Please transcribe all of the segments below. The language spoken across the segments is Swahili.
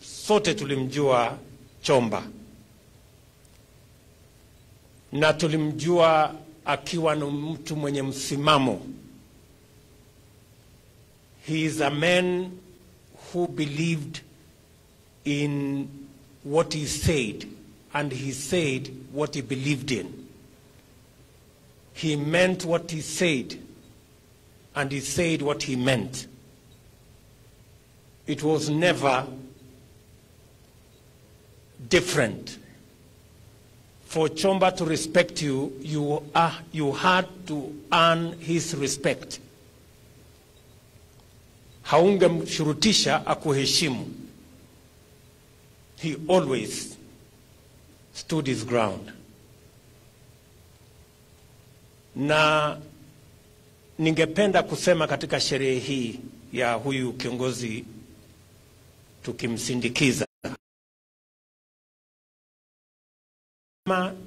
sote tulimjua Chomba, na tulimjua akiwa ni mtu mwenye msimamo. He is a man who believed in what he said, and he said what he believed in. He meant what he said, and he said what he meant. It was never different. For Chomba to respect you, you had to earn his respect. Haungemshurutisha akuheshimu. He always stood his ground. Na ningependa kusema katika sherehe hii ya huyu kiongozi tukimsindikiza,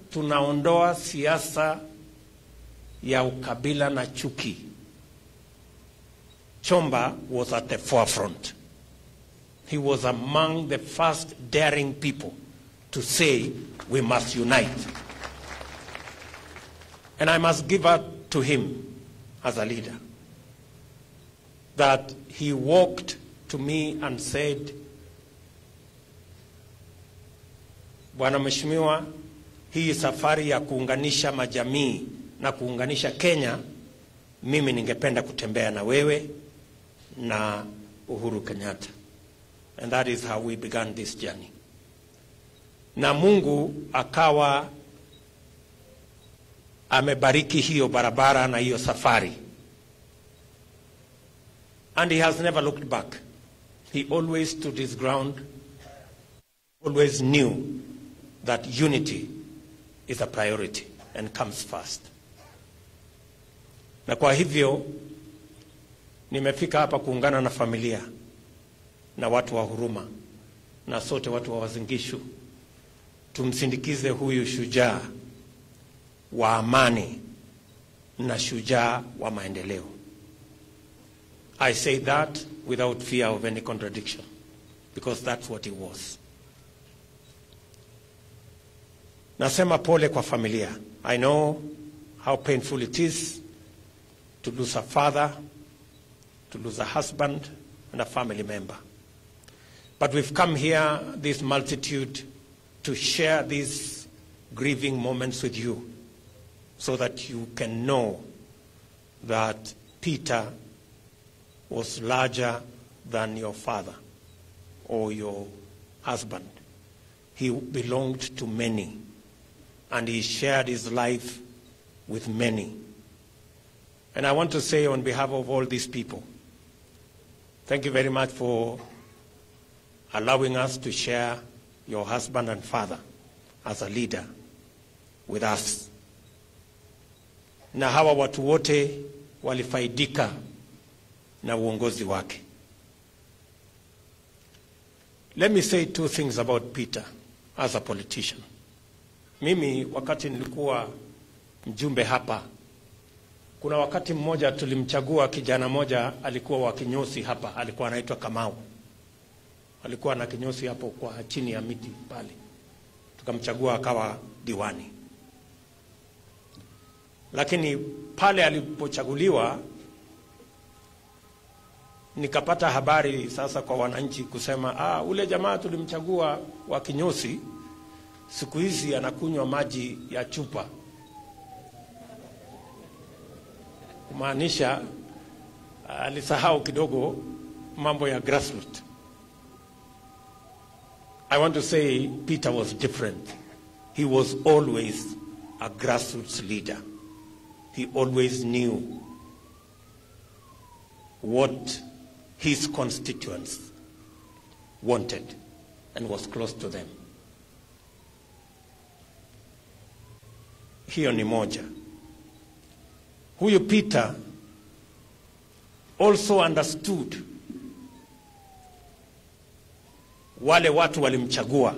tunaondoa siasa ya ukabila na chuki. Chomba was at the forefront. He was among the first daring people to say we must unite. And I must give up to him as a leader that he walked to me and said, Bwana Mheshimiwa, hii safari ya kuunganisha majamii na kuunganisha Kenya, mimi ningependa kutembea na wewe na Uhuru Kenyatta. And that is how we began this journey. Na Mungu akawa amebariki hiyo barabara na hiyo safari. And he has never looked back. He always stood his ground, always knew that unity is a priority and comes first. Na kwa hivyo nimefika hapa kuungana na familia na watu wa huruma na sote watu wa Wazingishu, tumsindikize huyu shujaa wa amani na shujaa wa maendeleo. I say that without fear of any contradiction, because that's what he was. Nasema pole kwa familia. I know how painful it is to lose a father, to lose a husband and a family member. But we've come here, this multitude, to share these grieving moments with you so that you can know that Peter was larger than your father or your husband. He belonged to many, and he shared his life with many. And I want to say on behalf of all these people, thank you very much for allowing us to share your husband and father as a leader with us. Na hawa watu wote walifaidika na uongozi wake. Let me say two things about Peter as a politician. Mimi wakati nilikuwa mjumbe hapa, kuna wakati mmoja tulimchagua kijana moja alikuwa wa kinyosi hapa, alikuwa anaitwa Kamau. Alikuwa na kinyosi hapo kwa chini ya miti pale. Tukamchagua akawa diwani. Lakini pale alipochaguliwa, nikapata habari sasa kwa wananchi kusema, ule jamaa tulimchagua wa kinyosi, siku hizi anakunywa maji ya chupa. Kumaanisha alisahau kidogo mambo ya grassroots. I want to say Peter was different. He was always a grassroots leader. He always knew what his constituents wanted and was close to them. Hiyo ni moja. Huyu Peter also understood wale watu walimchagua.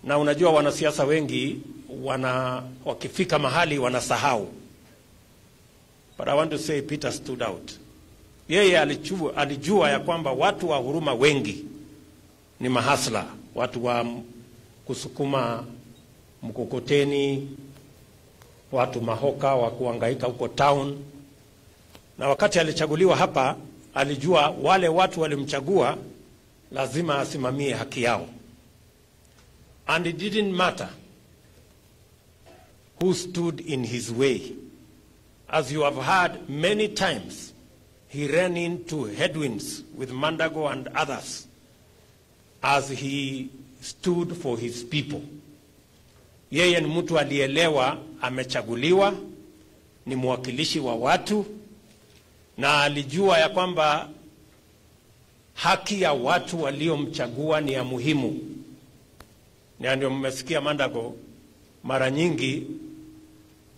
Na unajua wanasiasa wengi wakifika mahali wanasahau. But I want to say Peter stood out. Yeye alijua ya kwamba watu wa huruma wengi ni mahasla, watu wa kusukuma mkokoteni, watu mahoka wa kuhangaika huko town. Na wakati alichaguliwa hapa, alijua wale watu walimchagua lazima asimamie haki yao. And it didn't matter who stood in his way. As you have heard many times, he ran into headwinds with Mandago and others as he stood for his people. Yeye ni mtu alielewa amechaguliwa, ni mwakilishi wa watu, na alijua ya kwamba haki ya watu waliomchagua ni ya muhimu. Na ndio mmesikia Mandago mara nyingi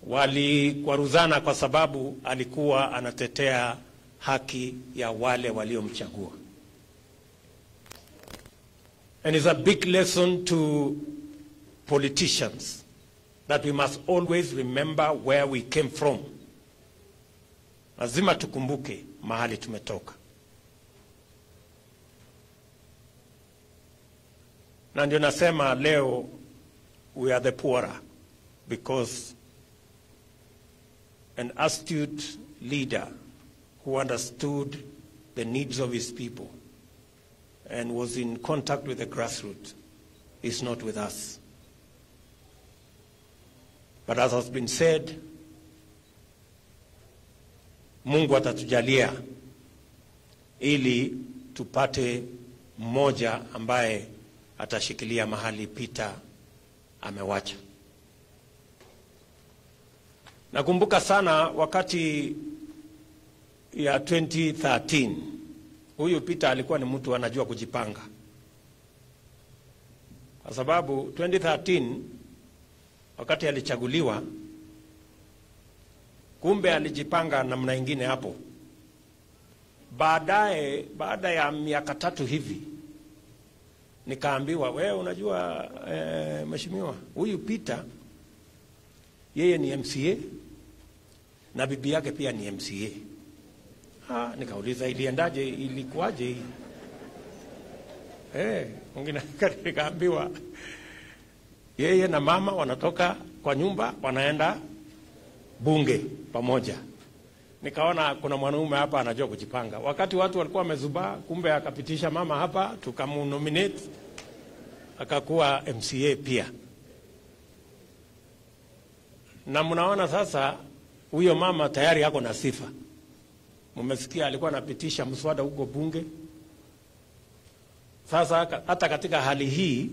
walikwaruzana kwa sababu alikuwa anatetea haki ya wale waliomchagua. And it's a big lesson to politicians that we must always remember where we came from. Lazima tukumbuke mahali tumetoka. Na ndio nasema leo we are the poorer because an astute leader who understood the needs of his people and was in contact with the grassroots is not with us. But as has been said, Mungu atatujalia ili tupate mmoja ambaye atashikilia mahali Peter amewacha. Nakumbuka sana wakati ya 2013, huyu Peter alikuwa ni mtu anajua kujipanga. Kwa sababu 2013 wakati alichaguliwa, kumbe alijipanga namna nyingine hapo. Baada ya miaka 3 hivi, nikaambiwa, wewe unajua mheshimiwa, huyu Peter yeye ni MCA na bibi yake pia ni MCA. Nikauliza iliendaje, ilikuwaje hii? Mwingine nikaambiwa yeye na mama wanatoka kwa nyumba wanaenda bunge pamoja. Nikaona kuna mwanaume hapa anajua kujipanga. Wakati watu walikuwa wamezubaa, kumbe akapitisha mama hapa, tukamunominate akakuwa MCA pia. Na mnaona sasa huyo mama tayari yako na sifa. Mmesikia alikuwa anapitisha mswada huko bunge. Sasa hata katika hali hii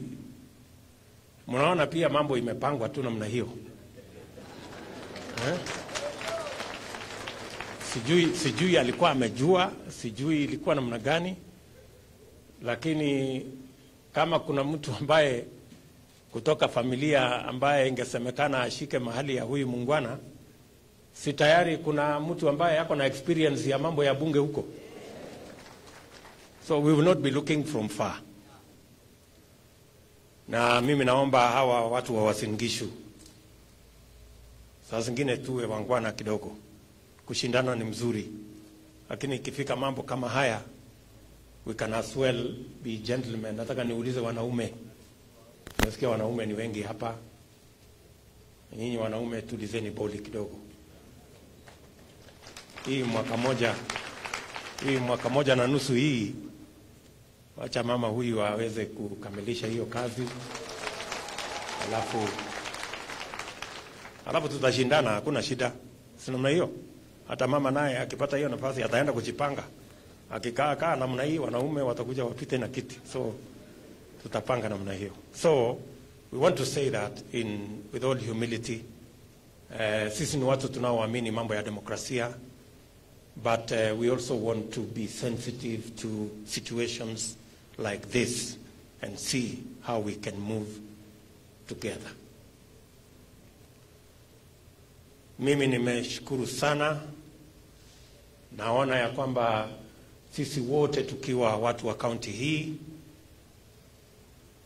mnaona pia mambo imepangwa tu namna hiyo. Sijui alikuwa amejua, sijui ilikuwa namna gani, lakini kama kuna mtu ambaye kutoka familia ambaye ingesemekana ashike mahali ya huyu mungwana, si tayari kuna mtu ambaye yako na experience ya mambo ya bunge huko. So we will not be looking from far. Na mimi naomba hawa watu wa Uasin Gishu saa zingine tuwe wangwana kidogo. Kushindana ni mzuri, lakini ikifika mambo kama haya, we can as well be gentlemen. Nataka niulize wanaume, nasikia wanaume ni wengi hapa, nyinyi wanaume tulizeni boli kidogo. Hii mwaka moja na nusu hii, wacha mama huyu aweze kukamilisha hiyo kazi, alafu tutashindana, hakuna shida. Si namna hiyo? Hata mama naye akipata hiyo nafasi ataenda kujipanga. Akikaa namna hii, wanaume watakuja wapite na kiti. So tutapanga namna hiyo. So we want to say that with all humility, sisi ni watu tunaoamini mambo ya demokrasia, but we also want to be sensitive to situations like this and see how we can move together. Mimi nimeshukuru sana. Naona ya kwamba sisi wote tukiwa watu wa kaunti hii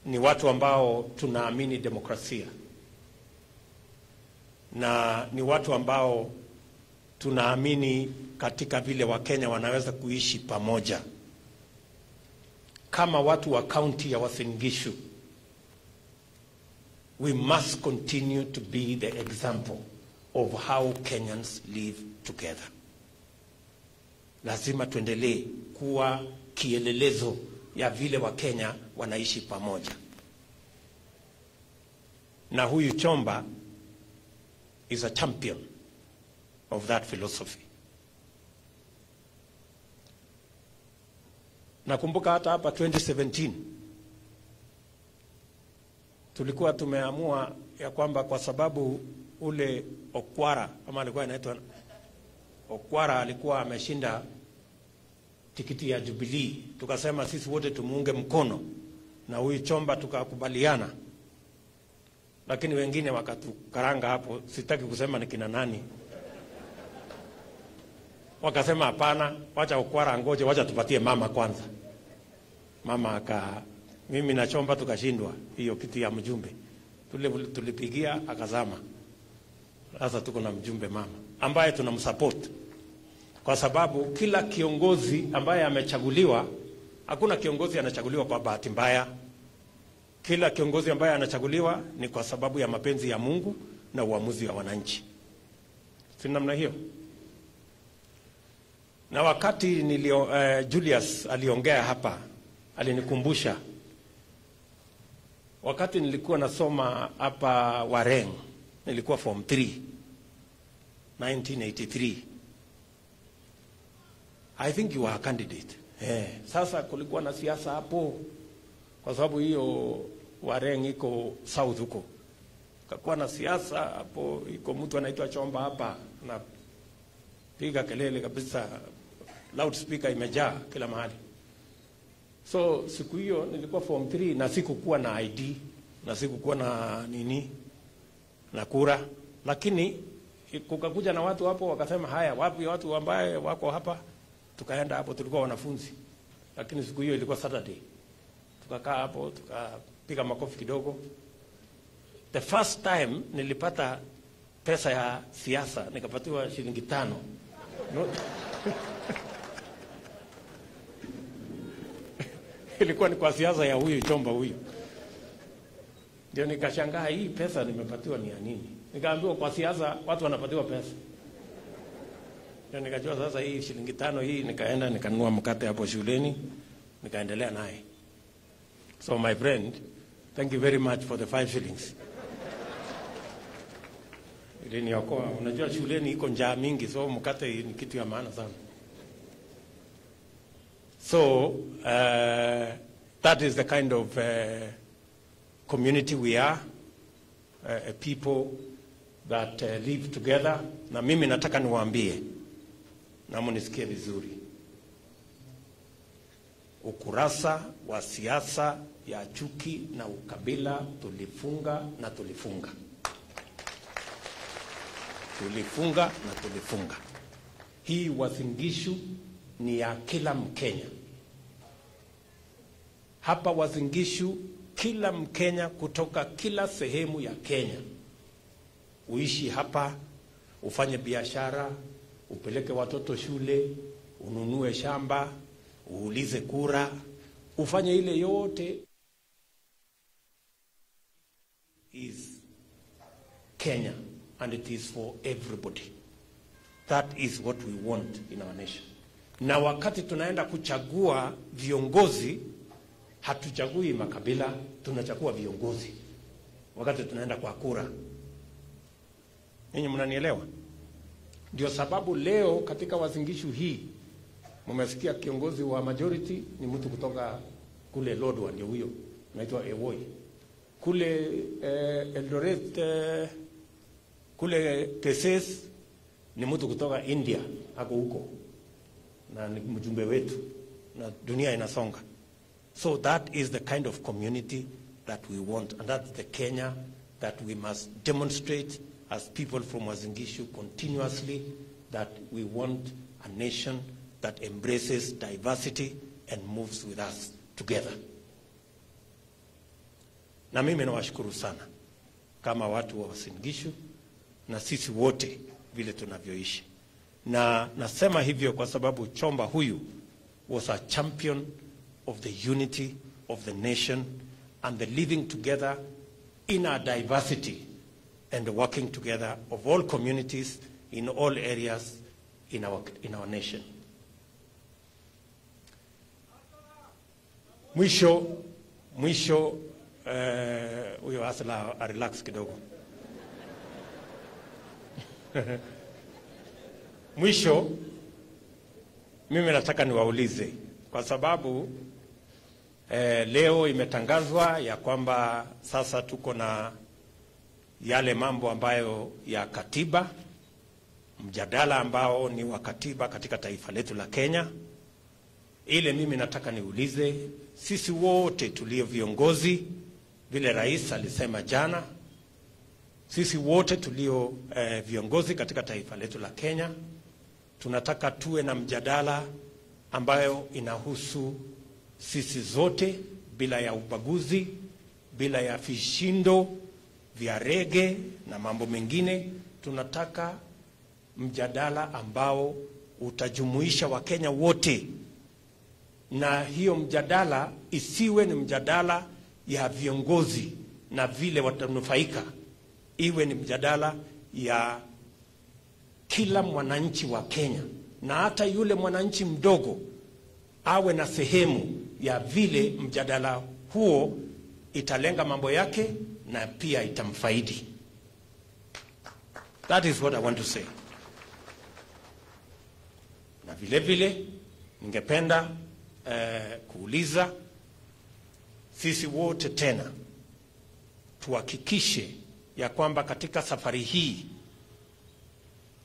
ni watu ambao tunaamini demokrasia, na ni watu ambao tunaamini katika vile Wakenya wanaweza kuishi pamoja kama watu wa kaunti ya Uasin Gishu, we must continue to be the example of how Kenyans live together. Lazima tuendelee kuwa kielelezo ya vile Wakenya wanaishi pamoja. Na huyu Chomba is a champion of that philosophy. Nakumbuka hata hapa 2017 tulikuwa tumeamua ya kwamba kwa sababu ule Okwara, ama alikuwa anaitwa Okwara, alikuwa ameshinda tikiti ya Jubilee, tukasema sisi wote tumuunge mkono na huyu Chomba, tukakubaliana. Lakini wengine wakatukaranga hapo, sitaki kusema ni kina nani. Wakasema hapana, wacha Okwara ngoje, wacha tupatie mama kwanza. Mama mimi na Chomba tukashindwa hiyo kiti ya mjumbe. Tulipigia akazama. Sasa tuko na mjumbe mama ambaye tunamsupport. Kwa sababu kila kiongozi ambaye amechaguliwa, hakuna kiongozi anachaguliwa kwa bahati mbaya. Kila kiongozi ambaye anachaguliwa ni kwa sababu ya mapenzi ya Mungu na uamuzi wa wananchi. Si namna hiyo? Na wakati Julius aliongea hapa, alinikumbusha wakati nilikuwa nasoma hapa Wareng, nilikuwa form 3 1983. I think you were a candidate. Sasa kulikuwa na siasa hapo, kwa sababu hiyo Wareng iko south huko. Kakuwa na siasa hapo, iko mtu anaitwa Chomba hapa na piga kelele kabisa, loudspeaker imejaa kila mahali. So siku hiyo nilikuwa form 3 na sikukuwa na ID na sikukuwa na nini na kura, lakini kukakuja na watu hapo wakasema haya, wapi watu ambaye wako hapa? Tukaenda hapo, tulikuwa wanafunzi, lakini siku hiyo ilikuwa Saturday. Tukakaa hapo tukapiga makofi kidogo. The first time nilipata pesa ya siasa, nikapatiwa shilingi 5. No. Ilikuwa ni kwa siasa ya huyu Chomba huyu. Ndio nikashangaa, hii pesa nimepatiwa ni ya nini? Nikaambiwa kwa siasa watu wanapatiwa pesa. Ndio nikajua sasa hii shilingi 5 hii, nikaenda nikanunua mkate hapo shuleni, nikaendelea naye. So my friend, thank you very much for the 5 shillings. Iliniokoa. Unajua shuleni iko njaa mingi, so mkate ni kitu ya maana sana. So that is the kind of community we are, a people that live together. Na mimi nataka niwaambie, na munisikie vizuri, ukurasa wa siasa ya chuki na ukabila tulifunga na tulifunga. Tulifunga na tulifunga. Hii Uasin Gishu ni ya kila Mkenya. Hapa Uasin Gishu, kila Mkenya kutoka kila sehemu ya Kenya uishi hapa, ufanye biashara, upeleke watoto shule, ununue shamba, uulize kura, ufanye ile yote. Is Kenya, and it is for everybody. That is what we want in our nation. Na wakati tunaenda kuchagua viongozi, hatuchagui makabila, tunachagua viongozi. Wakati tunaenda kwa kura. Ninyi mnanielewa? Ndio sababu leo katika Uasin Gishu hii mmesikia kiongozi wa majority ni mtu kutoka kule Lodwar, ndio huyo anaitwa Ewoi. Kule Eldoret, kule Teses ni mtu kutoka India, hako huko, na ni mjumbe wetu, na dunia inasonga. So that is the kind of community that we want, and that's the Kenya that we must demonstrate as people from Uasin Gishu continuously, that we want a nation that embraces diversity and moves with us together. Na mimi nawashukuru sana kama watu wa Uasin Gishu na sisi wote vile tunavyoishi. Na nasema hivyo kwa sababu Chomba huyu was a champion of the unity of the nation and the living together in our diversity and the working together of all communities in all areas in our nation. Mwisho, huyo asla relax kidogo. Mwisho, mimi nataka niwaulize kwa sababu leo imetangazwa ya kwamba sasa tuko na yale mambo ambayo ya katiba, mjadala ambao ni wa katiba katika taifa letu la Kenya. Ile mimi nataka niulize, sisi wote tulio viongozi, vile rais alisema jana, sisi wote tulio viongozi katika taifa letu la Kenya, tunataka tuwe na mjadala ambayo inahusu sisi zote bila ya ubaguzi, bila ya vishindo vya rege na mambo mengine. Tunataka mjadala ambao utajumuisha Wakenya wote, na hiyo mjadala isiwe ni mjadala ya viongozi na vile watanufaika, iwe ni mjadala ya kila mwananchi wa Kenya, na hata yule mwananchi mdogo awe na sehemu ya vile mjadala huo italenga mambo yake na pia itamfaidi. That is what I want to say. Na vile vile ningependa kuuliza sisi wote tena tuhakikishe ya kwamba katika safari hii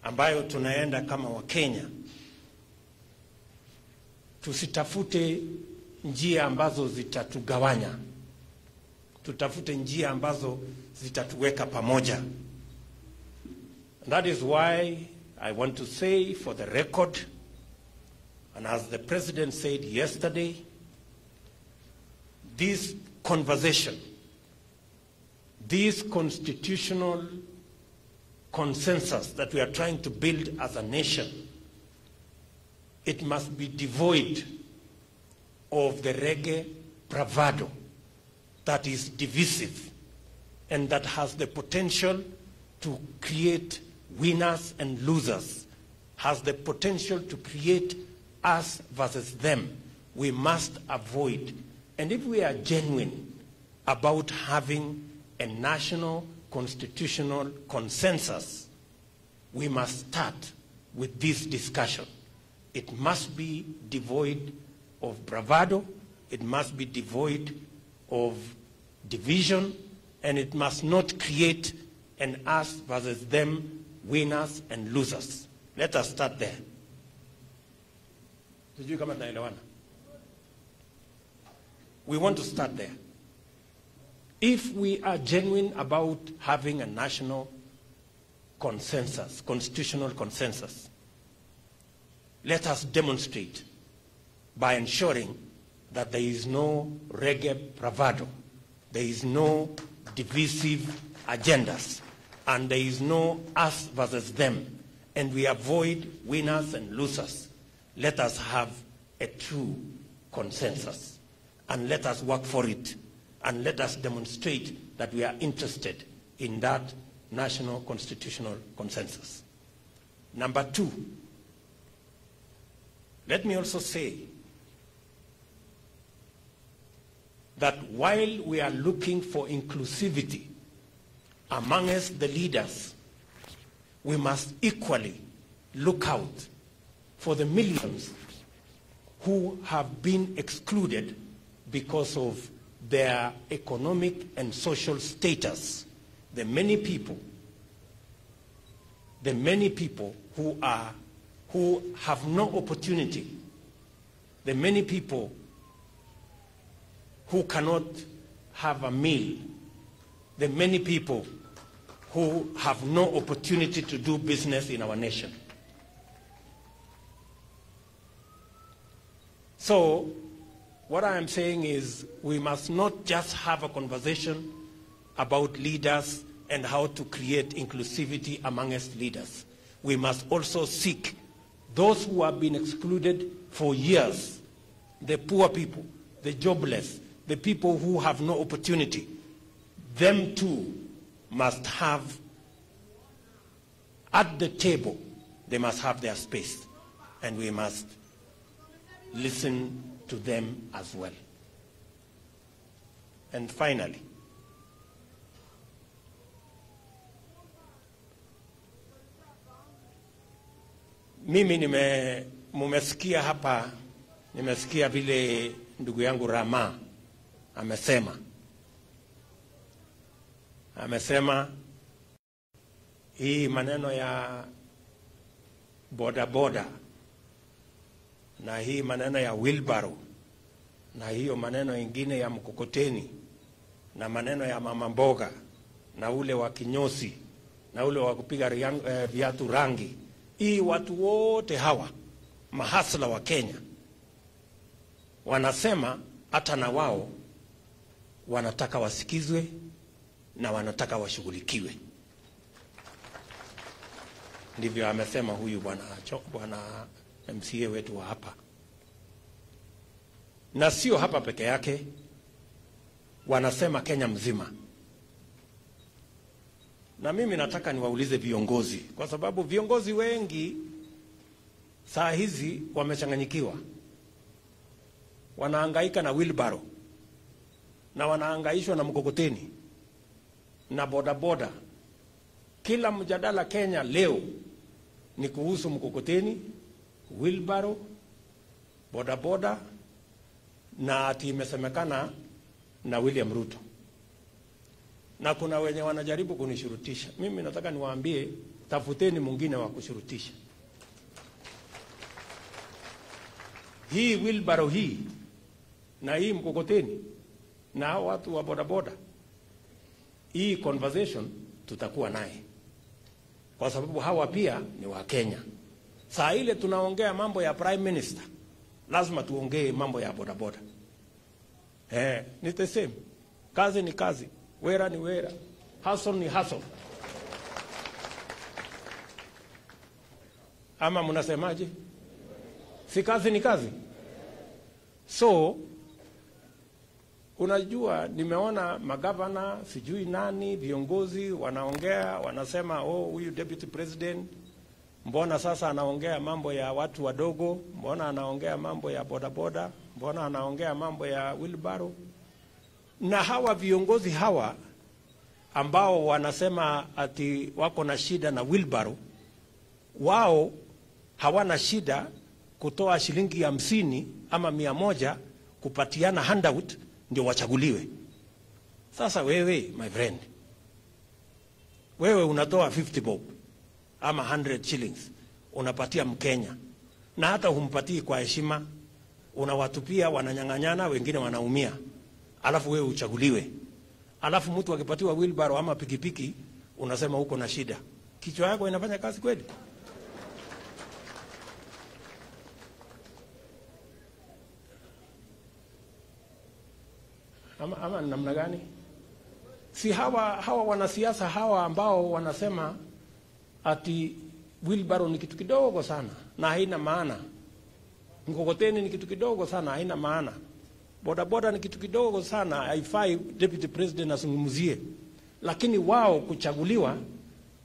ambayo tunaenda kama Wakenya, tusitafute njia ambazo zitatugawanya, tutafute njia ambazo zitatuweka pamoja. And that is why I want to say for the record, and as the President said yesterday, this conversation, this constitutional consensus that we are trying to build as a nation, it must be devoid of the reggae bravado that is divisive and that has the potential to create winners and losers, has the potential to create us versus them. We must avoid. And if we are genuine about having a national constitutional consensus, we must start with this discussion. It must be devoid of bravado, it must be devoid of division, and it must not create an us versus them, winners and losers. Let us start there. We want to start there. If we are genuine about having a national consensus, constitutional consensus, let us demonstrate by ensuring that there is no reggae bravado, there is no divisive agendas, and there is no us versus them, and we avoid winners and losers. Let us have a true consensus, and let us work for it, and let us demonstrate that we are interested in that national constitutional consensus. Number two, let me also say that while we are looking for inclusivity amongst the leaders, we must equally look out for the millions who have been excluded because of their economic and social status. The many people who have no opportunity, the many people who cannot have a meal, the many people who have no opportunity to do business in our nation. So, what I am saying is we must not just have a conversation about leaders and how to create inclusivity amongst leaders. We must also seek those who have been excluded for years, the poor people the jobless, the people who have no opportunity, them too must have, at the table, they must have their space. And we must listen to them as well. And finally, mimi mumesikia hapa, nimesikia vile ndugu yangu Rama amesema hii maneno ya boda boda na hii maneno ya wheelbarrow na hiyo maneno ingine ya mkokoteni na maneno ya mama mboga na ule wa kinyosi na ule wa kupiga viatu rangi, hii watu wote hawa mahasla wa Kenya wanasema hata na wao wanataka wasikizwe na wanataka washughulikiwe. Ndivyo amesema huyu bwana MCA wetu wa hapa. Na sio hapa peke yake, wanasema Kenya mzima. Na mimi nataka niwaulize viongozi, kwa sababu viongozi wengi saa hizi wamechanganyikiwa. Wanahangaika na wheelbarrow na wanahangaishwa na mkokoteni na bodaboda. Kila mjadala Kenya leo ni kuhusu mkokoteni, wheelbarrow, bodaboda na ati imesemekana na William Ruto. Na kuna wenye wanajaribu kunishurutisha. Mimi nataka niwaambie, tafuteni mwingine wa kushurutisha. Hii wheelbarrow hii na hii mkokoteni na watu wa bodaboda, hii conversation tutakuwa naye, kwa sababu hawa pia ni wa Kenya. Saa ile tunaongea mambo ya prime minister, lazima tuongee mambo ya bodaboda. Ni the same. Kazi ni kazi, wera ni wera, hustle ni hustle. Ama mnasemaje? Si kazi ni kazi? So unajua, nimeona magavana sijui nani viongozi wanaongea, wanasema huyu deputy president mbona sasa anaongea mambo ya watu wadogo, mbona anaongea mambo ya bodaboda, mbona anaongea mambo ya wheelbarrow. Na hawa viongozi hawa ambao wanasema ati wako na shida na wheelbarrow, wao hawana shida kutoa shilingi 50 ama 100 kupatiana handout ndio wachaguliwe. Sasa wewe my friend, wewe unatoa 50 bob ama 100 shillings unapatia Mkenya, na hata humpatii kwa heshima, unawatupia, wananyang'anyana, wengine wanaumia, alafu wewe uchaguliwe. Alafu mtu akipatiwa wheelbarrow ama pikipiki unasema uko na shida. Kichwa yako inafanya kazi kweli? Ama namna gani? Si hawa wanasiasa hawa ambao wanasema ati wheelbarrow ni kitu kidogo sana na haina maana, mkokoteni ni kitu kidogo sana haina maana, bodaboda ni kitu kidogo sana haifai deputy president asungumzie, lakini wao kuchaguliwa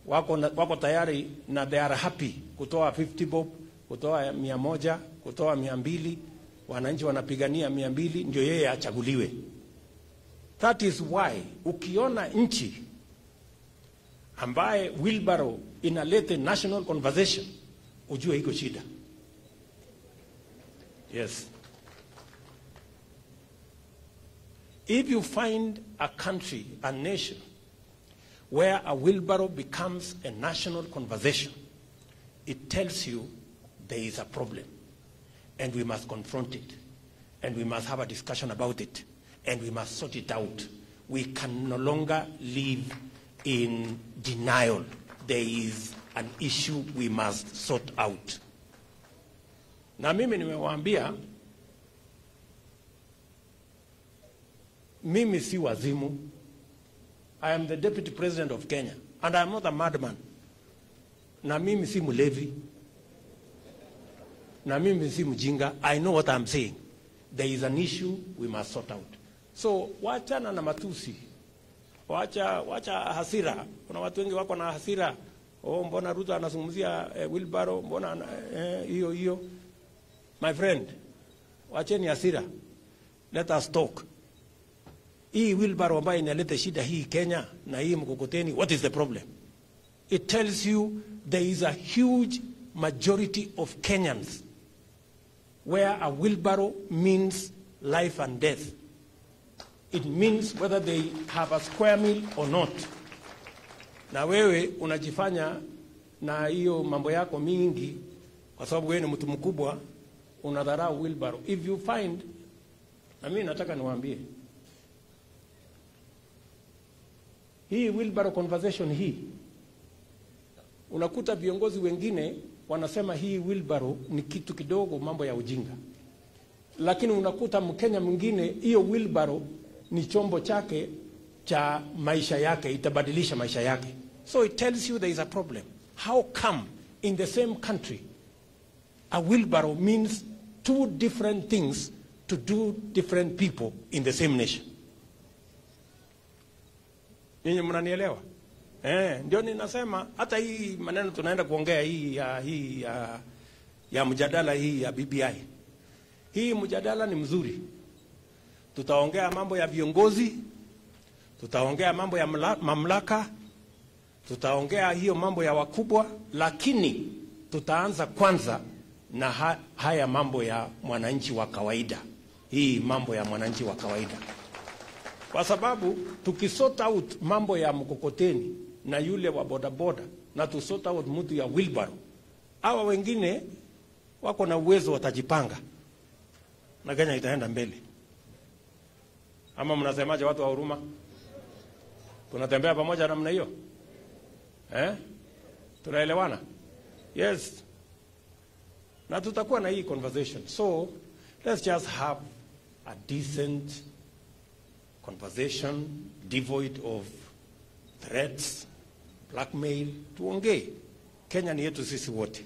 wako tayari na they are happy kutoa 50 bob, kutoa 100, kutoa 200, wananchi wanapigania 200 ndio yeye achaguliwe. That is why ukiona nchi ambaye wheelbarrow inalete national conversation, ujue iko shida. Yes. If you find a country, a nation, where a wheelbarrow becomes a national conversation, it tells you there is a problem and we must confront it and we must have a discussion about it and we must sort it out. We can no longer live in denial. There is an issue we must sort out. Na mimi nimewaambia, mimi si wazimu. I am the deputy president of Kenya and I am not a madman. Na mimi si mulevi. Na mimi si mjinga. I know what I'm saying. there is an issue we must sort out. So wachana na matusi, wacha hasira. Kuna watu wengi wako na hasira. Oh, mbona Ruto anazungumzia wheelbarrow, mbona hiyo. My friend, wacheni hasira. Let us talk. Hii wheelbarrow ambayo inaleta shida hii Kenya na hii mkokoteni, what is the problem? It tells you there is a huge majority of Kenyans where a wheelbarrow means life and death. It means whether they have a square meal or not. Na wewe unajifanya na hiyo mambo yako mingi kwa sababu wewe ni mtu mkubwa, unadharau wheelbarrow. If you find, na mimi nataka niwaambie, hii wheelbarrow conversation hii, unakuta viongozi wengine wanasema hii wheelbarrow ni kitu kidogo, mambo ya ujinga. Lakini unakuta Mkenya mwingine hiyo wheelbarrow ni chombo chake cha maisha yake, itabadilisha maisha yake. So it tells you there is a problem. How come in the same country a wheelbarrow means two different things to do different people in the same nation? Ninyi mnanielewa? Ndio ninasema hata hii maneno tunaenda kuongea hii ya mjadala hii ya BBI. Hii mjadala ni mzuri. Tutaongea mambo ya viongozi, tutaongea mambo ya mamlaka, tutaongea hiyo mambo ya wakubwa, lakini tutaanza kwanza na haya mambo ya mwananchi wa kawaida. Hii mambo ya mwananchi wa kawaida. Kwa sababu tukisort out mambo ya mkokoteni na yule wa bodaboda na tusort out mtu ya wheelbarrow, hawa wengine wako na uwezo, watajipanga na Kenya itaenda mbele. Ama mnasemaje watu wa huruma? Tunatembea pamoja namna hiyo? Tunaelewana? Yes. Na tutakuwa na hii conversation. So let's just have a decent conversation devoid of threats, blackmail. Tuongee. Kenya ni yetu sisi wote.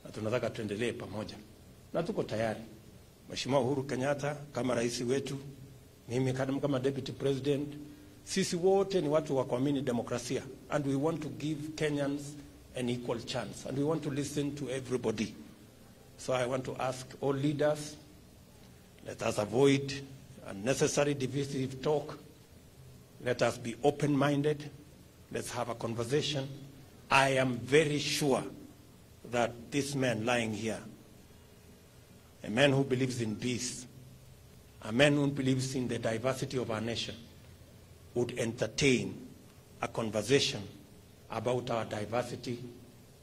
Na tunataka tuendelee pamoja. Na tuko tayari. Mheshimiwa Uhuru Kenyatta kama rais wetu, mimi kama deputy president, sisi wote ni watu wa kuamini demokrasia, and we want to give Kenyans an equal chance, and we want to listen to everybody. So I want to ask all leaders, let us avoid unnecessary divisive talk. Let us be open-minded. Let's have a conversation. I am very sure that this man lying here, a man who believes in peace, a man who believes in the diversity of our nation, would entertain a conversation about our diversity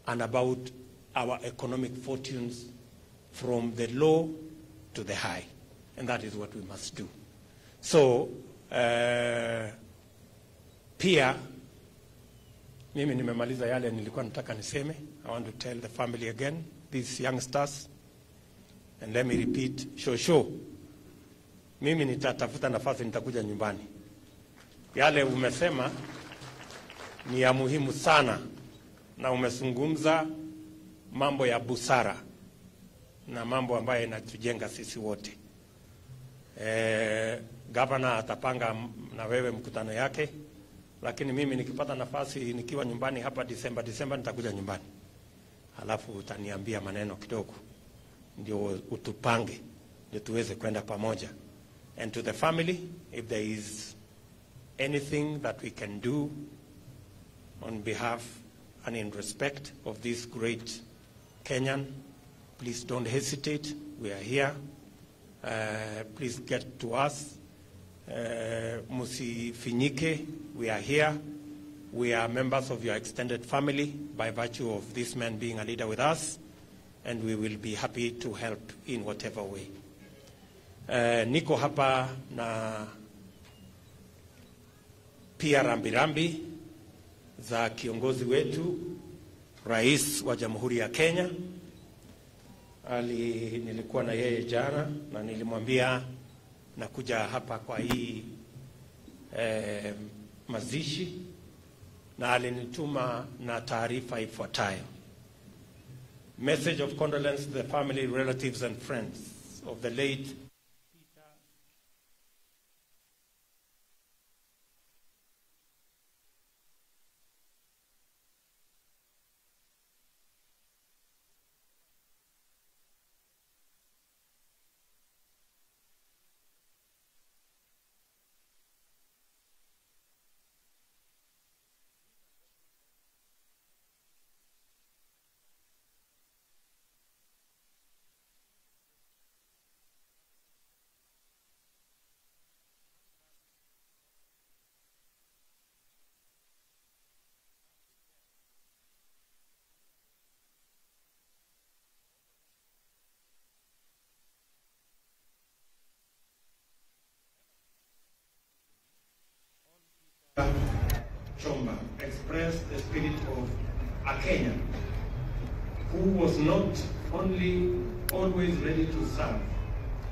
and about our economic fortunes from the low to the high. And that is what we must do. So, pia, mimi nimemaliza yale nilikuwa nataka niseme. I want to tell the family again, these youngsters, and let me repeat, shosho, mimi nitatafuta nafasi, nitakuja nyumbani. Yale umesema ni ya muhimu sana, na umezungumza mambo ya busara na mambo ambayo inatujenga sisi wote. Gavana atapanga na wewe mkutano yake, lakini mimi nikipata nafasi nikiwa nyumbani hapa Disemba nitakuja nyumbani. Halafu utaniambia maneno kidogo, ndio utupange, ndio tuweze kwenda pamoja. And to the family, if there is anything that we can do on behalf and in respect of this great Kenyan, please don't hesitate. We are here. Please get to us. Musifinyike, we are here. We are members of your extended family by virtue of this man being a leader with us, and we will be happy to help in whatever way. Niko hapa na pia rambirambi za kiongozi wetu, Rais wa Jamhuri ya Kenya. Nilikuwa na yeye jana na nilimwambia nakuja hapa kwa hii mazishi, na alinituma na taarifa ifuatayo. Message of condolence to the family, relatives and friends of the late Chomba expressed the spirit of a Kenyan who was not only always ready to serve,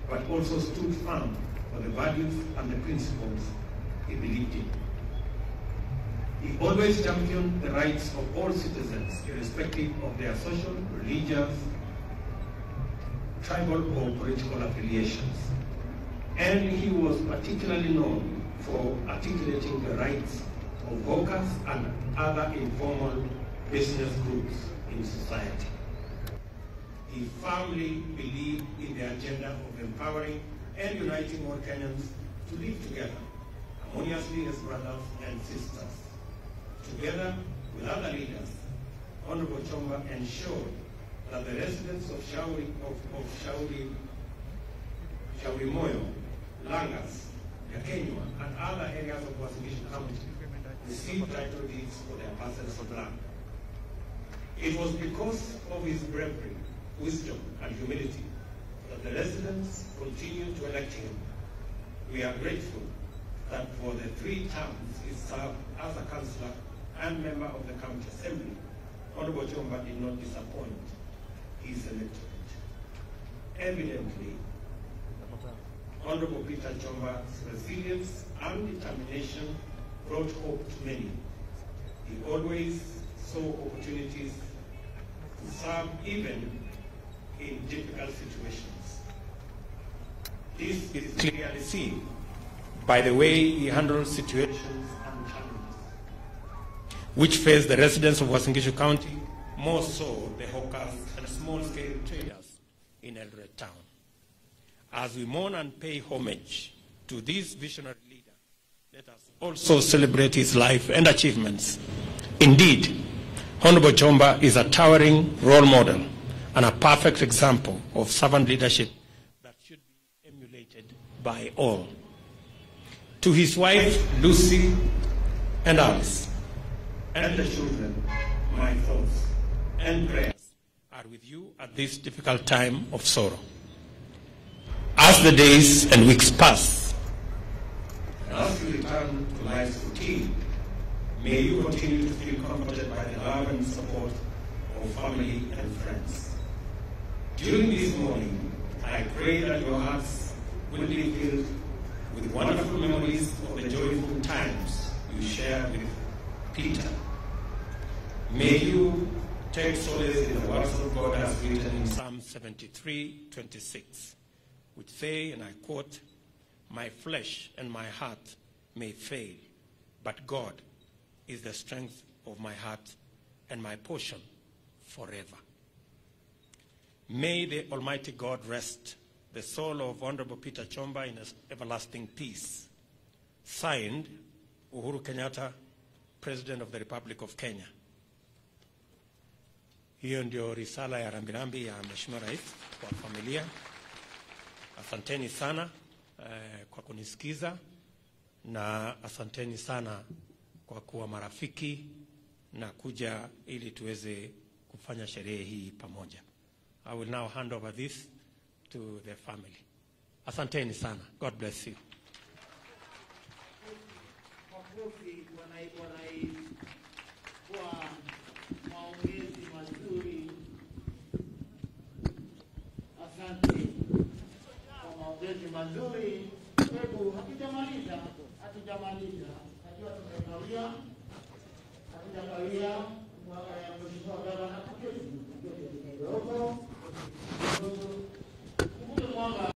but also stood firm for the values and the principles he believed in. He always championed the rights of all citizens, irrespective of their social, religious, tribal, or political affiliations. And he was particularly known for articulating the rights of workers and other informal business groups in society. He firmly believed in the agenda of empowering and uniting all Kenyans to live together harmoniously as brothers and sisters. Together with other leaders, Honorable Chomba ensured that the residents of Shauri Moyo, Langas, Yakenywa, and other areas of Uasin Gishu County received title deeds for their parcels of land. It was because of his bravery, wisdom, and humility that the residents continued to elect him. We are grateful that for the 3 terms he served as a councillor and member of the county assembly, Honorable Chomba did not disappoint his electorate. Evidently, Honorable Peter Chomba's resilience and determination brought hope to many. He always saw opportunities to serve even in difficult situations. This is clearly seen by the way he handled situations and challenges which face the residents of Uasin Gishu County, more so the hawkers and small-scale traders in Eldoret town. As we mourn and pay homage to this visionary leader, let us also celebrate his life and achievements. Indeed, Honorable Chomba is a towering role model and a perfect example of servant leadership that should be emulated by all. To his wife, Lucy, and Alice, and the children, my thoughts and prayers are with you at this difficult time of sorrow. As the days and weeks pass, and as you return to life's routine, may you continue to feel comforted by the love and support of family and friends. During this morning, I pray that your hearts will be filled with wonderful memories of the joyful times you share with Peter. May you take solace in the words of God as written in Psalm 73:26, which say, and I quote, "My flesh and my heart may fail, but God is the strength of my heart and my portion forever." May the Almighty God rest the soul of Honorable Peter Chomba in everlasting peace. Signed, Uhuru Kenyatta, President of the Republic of Kenya. Hiyo ndio risala ya rambirambi ya Mheshimiwa Rais kwa familia. Asanteni sana kwa kunisikiza na asanteni sana kwa kuwa marafiki na kuja ili tuweze kufanya sherehe hii pamoja. I will now hand over this to the family. Asanteni sana. God bless you. Asante kwa maongezi mazuri. Hebu hatujamaliza. Najua tumekawia. Hatujakawia mwaka ya mheshimiwa gavana kuketi kidogo. Kumbuke kwamba